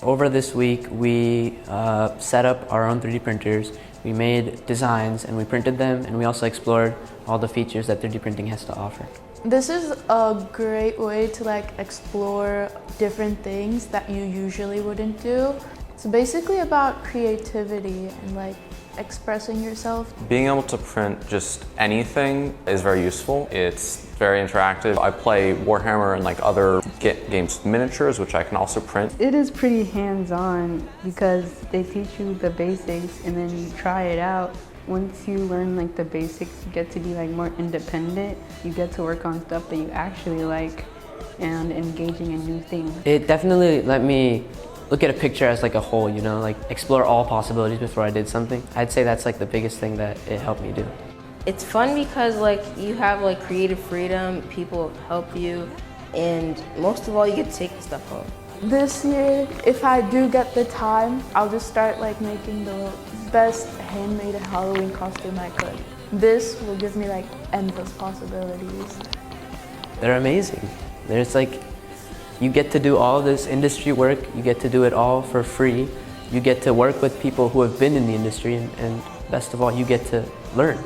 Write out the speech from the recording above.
Over this week, we set up our own 3D printers. We made designs and we printed them, and we also explored all the features that 3D printing has to offer. This is a great way to explore different things that you usually wouldn't do. It's basically about creativity and expressing yourself. Being able to print just anything is very useful. It's very interactive. I play Warhammer and other games with miniatures, which I can also print. It is pretty hands-on because they teach you the basics and then you try it out. Once you learn the basics, you get to be more independent. You get to work on stuff that you actually like and engaging in new things. It definitely let me look at a picture as a whole, explore all possibilities before I did something. I'd say that's the biggest thing that it helped me do. It's fun because you have creative freedom, people help you, and most of all you get to take the stuff home. This year, if I do get the time, I'll just start making the best handmade Halloween costume I could. This will give me endless possibilities. They're amazing. There's you get to do all this industry work, you get to do it all for free. You get to work with people who have been in the industry, and best of all, you get to learn.